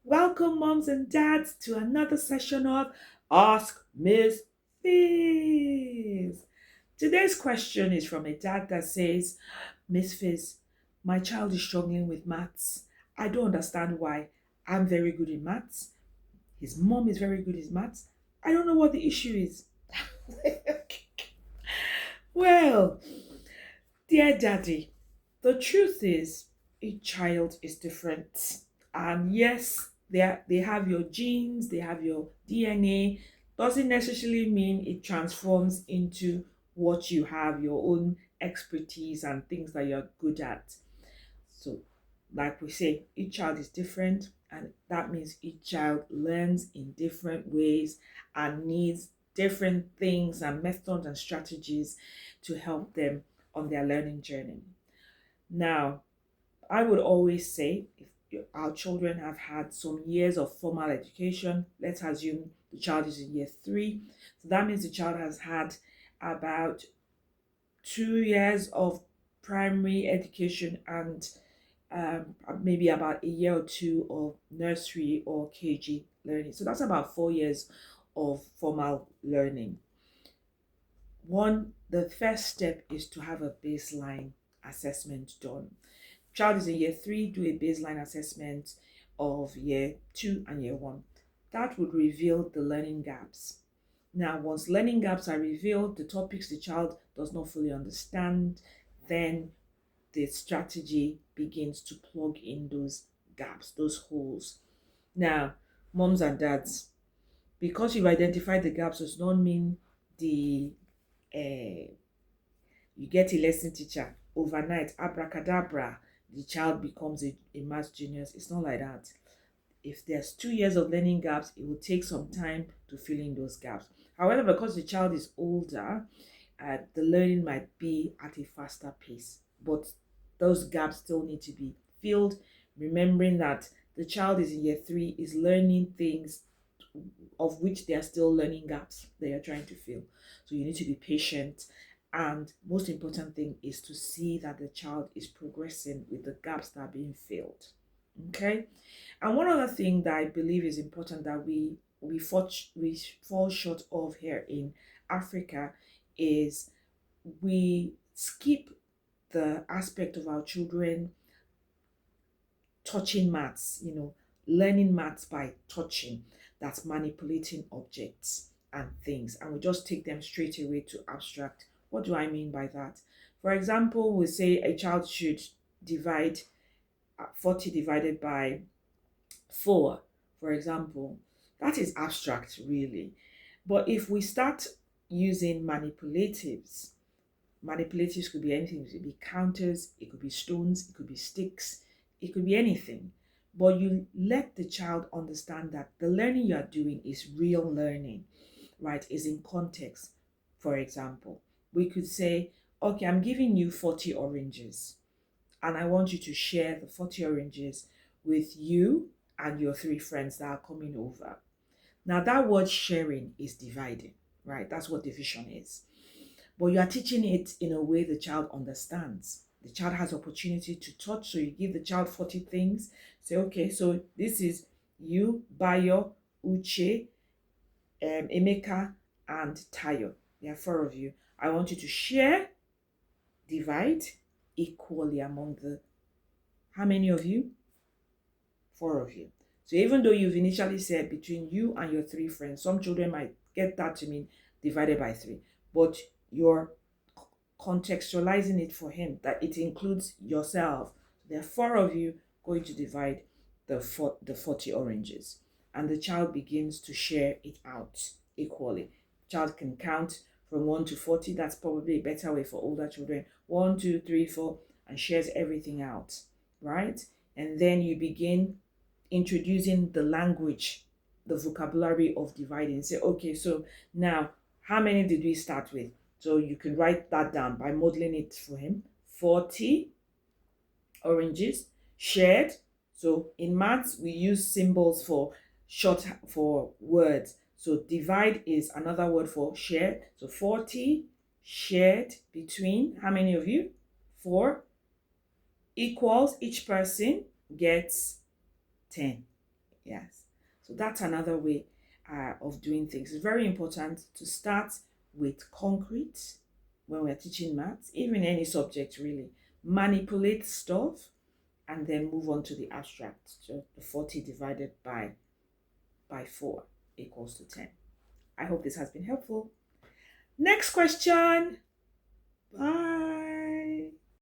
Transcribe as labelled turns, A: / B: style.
A: Welcome, moms and dads, to another session of Ask Ms Fizz. Today's question is from a dad that says, Miss Fizz, my child is struggling with maths. I don't understand why. I'm very good in maths. His mom is very good in maths. I don't know what the issue is. Well, dear daddy, the truth is each child is different. And yes, they have your genes, they have your DNA. Doesn't necessarily mean it transforms into what you have, your own expertise and things that you're good at. So, like we say, each child is different, and that means each child learns in different ways and needs different things and methods and strategies to help them on their learning journey. Now, I would always say if our children have had some years of formal education, let's assume the child is in year three. So that means the child has had about 2 years of primary education and maybe about a year or two of nursery or KG learning. So that's about 4 years of formal learning. The first step is to have a baseline assessment done. Child is in year three, do a baseline assessment of year two and year one. That would reveal the learning gaps. Now, once learning gaps are revealed, the topics the child does not fully understand, then the strategy begins to plug in those gaps, those holes. Now, moms and dads, because you've identified the gaps does not mean the you get a lesson teacher overnight, abracadabra, the child becomes a math genius. It's not like that. If there's 2 years of learning gaps, it will take some time to fill in those gaps. However, because the child is older, the learning might be at a faster pace, but those gaps still need to be filled. Remembering that the child is in year three, is learning things of which there are still learning gaps that you're trying to fill. So you need to be patient. And most important thing is to see that the child is progressing with the gaps that are being filled. Okay. And one other thing that I believe is important that we fall short of here in Africa is we skip the aspect of our children touching maths, learning maths by touching, that's manipulating objects and things, and we just take them straight away to abstract. What do I mean by that? For example, we say a child should divide 40 divided by 4, for example. That is abstract, really. But if we start using manipulatives could be anything. It could be counters, it could be stones, it could be sticks, it could be anything. But you let the child understand that the learning you are doing is real learning, right? Is in context. For example, we could say, okay, I'm giving you 40 oranges, and I want you to share the 40 oranges with you and your 3 friends that are coming over. Now, that word sharing is dividing, right? That's what division is. But you are teaching it in a way the child understands. The child has opportunity to touch, so you give the child 40 things. Say, okay, so this is you, Bayo, Uche, Emeka, and Tayo. There are 4 of you. I want you to share, divide equally among the, how many of you? 4 of you. So even though you've initially said between you and your 3 friends, some children might get that to mean divided by 3, but you're contextualizing it for him that it includes yourself. There are 4 of you going to divide the 40 oranges, and the child begins to share it out equally. Child can count from 1 to 40. That's probably a better way for older children. 1, 2, 3, 4, and shares everything out, right? And then you begin introducing the language, the vocabulary of dividing. Say, okay, so now how many did we start with? So you can write that down by modeling it for him. 40 oranges shared. So in maths, we use symbols for words. So divide is another word for shared. So 40 shared between how many of you? 4 equals each person gets 10. Yes. So that's another way of doing things. It's very important to start with concrete when we're teaching maths, even any subject really. Manipulate stuff and then move on to the abstract. So the 40 divided by 4 equals to 10. I hope this has been helpful. Next question. Bye.